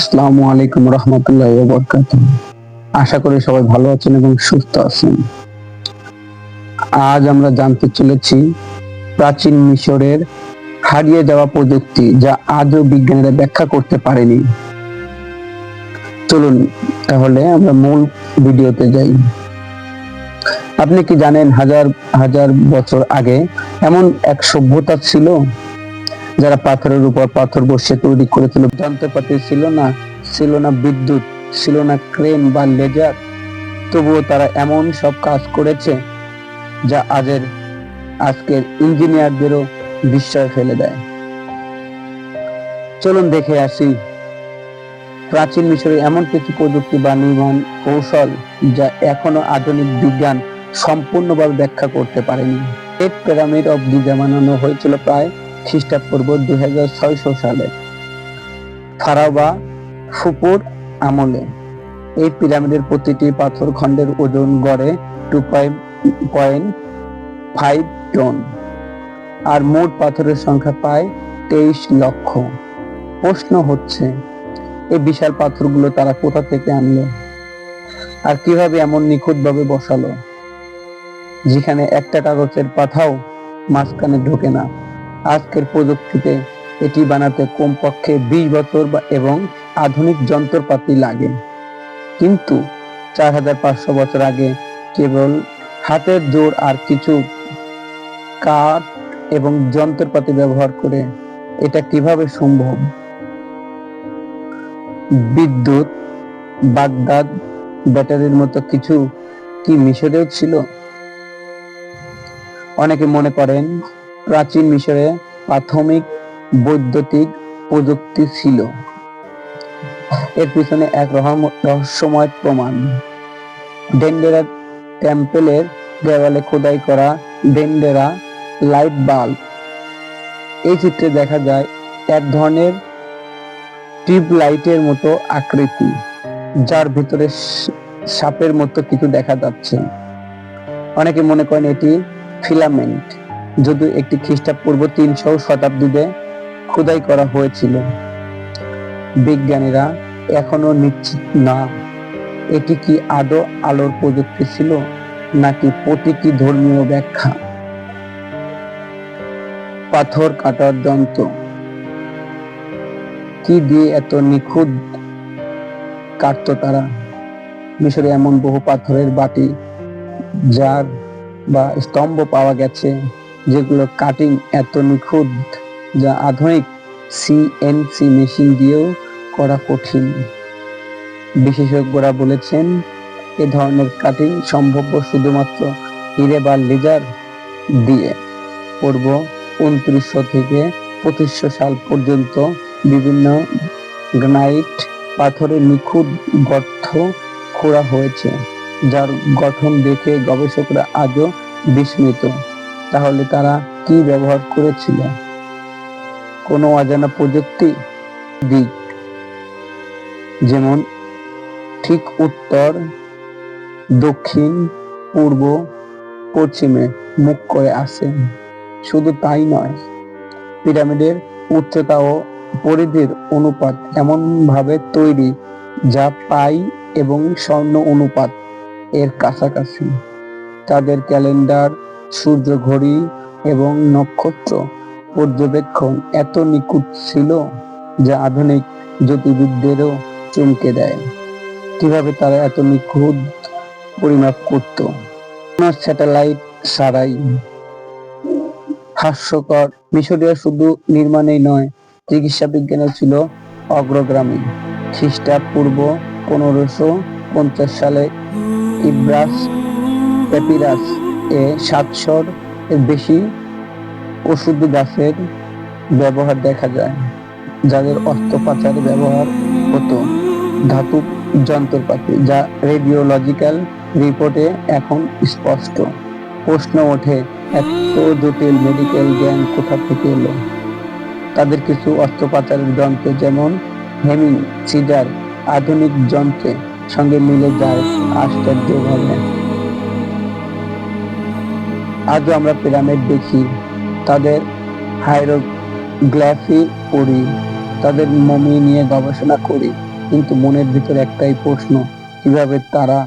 আসসালামু আলাইকুম রহমতুল্লাহি ওয়া বারাকাতুহু। আশা করি সবাই ভালো আছেন এবং সুস্থ আছেন। আজ আমরা জানতে চলেছি প্রাচীন মিশরের হারিয়ে যাওয়া প্রযুক্তি, যা আজও বিজ্ঞানীরা ব্যাখ্যা করতে পারেনি। চলুন তাহলে আমরা মূল ভিডিওতে যাই। আপনি কি জানেন হাজার হাজার বছর আগে এমন এক সভ্যতা ছিল যারা পাথরের উপর পাথর বসিয়ে তৈরি করেছিল? যন্ত্রপাতি ছিল না বিদ্যুৎ, ছিল না ক্রেন বা লেজার, তবুও তারা এমন সব কাজ করেছে যা আজকের ইঞ্জিনিয়ারদেরও বিস্ময় ফেলে দেয়। চলুন দেখে আসি প্রাচীন মিশরে এমন কিছু প্রযুক্তি বা নির্মাণ কৌশল যা এখনো আধুনিক বিজ্ঞান সম্পূর্ণভাবে ব্যাখ্যা করতে পারেনি। গ্রেট পিরামিড অব গিজা বানানো হয়েছিল প্রায় খ্রিস্টপূর্ব 2600 সালে ফারাও বা খুফুর আমলে। এই পিরামিডের প্রতিটি পাথর খণ্ডের ওজন গড়ে 2.5 টন, আর মোট পাথরের সংখ্যা প্রায় 23 লক্ষ। প্রশ্ন হচ্ছে, এই বিশাল পাথরগুলো তারা কোথা থেকে আনলো আর কিভাবে এমন নিখুঁতভাবে বসালো, যেখানে একটা কাগজের পাতাও মাঝখানে ঢোকে না? আজকের প্রযুক্তিতে এটি বানাতে কমপক্ষে 20 বছর এবং আধুনিক যন্ত্রপাতি লাগে, কিন্তু 4500 বছর আগে কেবল হাতের জোর আর কিছু কাঠ এবং যন্ত্রপাতি ব্যবহার করে এটা কিভাবে সম্ভব? বিদ্যুৎ, বাগদাদ, ব্যাটারির মতো কিছু কি মিশরেও ছিল? অনেকে মনে করেন প্রাচীন মিশরে প্রাথমিক বৈদ্যুতিক প্রযুক্তি ছিল। এর পিছনে এক রহস্যময় প্রমাণ। ডেন্ডেরা টেম্পলের দেওয়ালে খোদাই করা ডেন্ডেরা লাইট বাল্ব। এই চিত্রে দেখা যায় এক ধরনের টিউব লাইটের মতো আকৃতি, যার ভিতরে সাপের মতো কিছু দেখা যাচ্ছে। অনেকে মনে করেন এটি ফিলামেন্ট, যদিও একটি খ্রিস্টপূর্ব 300 শতাব্দীতে খোদাই করা হয়েছিল। বিজ্ঞানীরা এখনো নিশ্চিত না এটি কি আদৌ আলোর প্রযুক্তি ছিল নাকি প্রতীকী ধর্মীয় ব্যাখ্যা। পাথর কাটার যন্ত্র কি দিয়ে এত নিখুঁত কাটতো তারা? মিশরে এমন বহু পাথরের বাটি, জার বা স্তম্ভ পাওয়া গেছে যেগুলো কাটিং এত নিখুঁত যা আধুনিক সিএনসি মেশিন দিয়েও করা কঠিন। বিশেষজ্ঞরা বলেছেন এ ধরনের কাটিং সম্ভব শুধুমাত্র হিরে বা লেজার দিয়ে। পূর্ব 2900 থেকে 2500 সাল পর্যন্ত বিভিন্ন গ্রানাইট পাথরের নিখুঁত গর্ত খোঁড়া হয়েছে, যার গঠন দেখে গবেষকরা আজও বিস্মিত। তাহলে তারা কি ব্যবহার করেছিল? কোনো অজানা প্রযুক্তি? দিক যেমন ঠিক উত্তর, দক্ষিণ, পূর্ব, পশ্চিমে মুখ করে আছে। শুধু তাই নয়, পিরামিডের উচ্চতা ও পরিধির অনুপাত এমন ভাবে তৈরি যা পাই এবং স্বর্ণ অনুপাত এর কাছাকাছি। তাদের ক্যালেন্ডার, সূর্য ঘড়ি এবং নক্ষত্র পর্যবেক্ষণ এত নিখুঁত ছিল যা আধুনিক জ্যোতির্বিদদেরও চমকে দেয়। কিভাবে তারা এত নিখুঁত পরিমাপ করত? কোনো স্যাটেলাইট ছাড়াই। হাস্যকর, মিশরীয় শুধু নির্মাণেই নয়, চিকিৎসা বিজ্ঞানেও ছিল অগ্রগামী। খ্রিস্টপূর্ব 1550 সালে ইব্রাস প্যাপিরাস এ 700 এর বেশি ওষুধ গাছের ব্যবহার দেখা যায়, যাদের অস্ত্রোপচারে ব্যবহার হতো। ধাতব যন্ত্রপাতি যা রেডিওলজিক্যাল রিপোর্টে এখন স্পষ্ট। প্রশ্ন ওঠে, এত জটিল মেডিকেল জ্ঞান কোথা থেকে এলো? তাদের কিছু অস্ত্রোপচারের যন্ত্র যেমন হেমিং সিজার আধুনিক যন্ত্রের সঙ্গে মিলে যায় আশ্চর্যভাবে। আজও আমরা পিরামিড দেখি, তাদের হাইরোগ্লিফি পড়ি, তাদের মমি নিয়ে গবেষণা করি, কিন্তু মনের ভিতরে একটাই প্রশ্ন, কিভাবে তারা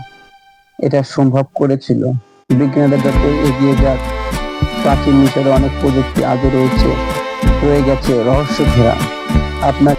এটা সম্ভব করেছিল। বিজ্ঞানীরা যত এগিয়ে যাক, প্রাচীন মিশরে অনেক প্রযুক্তি আজও রয়ে গেছে রহস্য ঘেরা। আপনার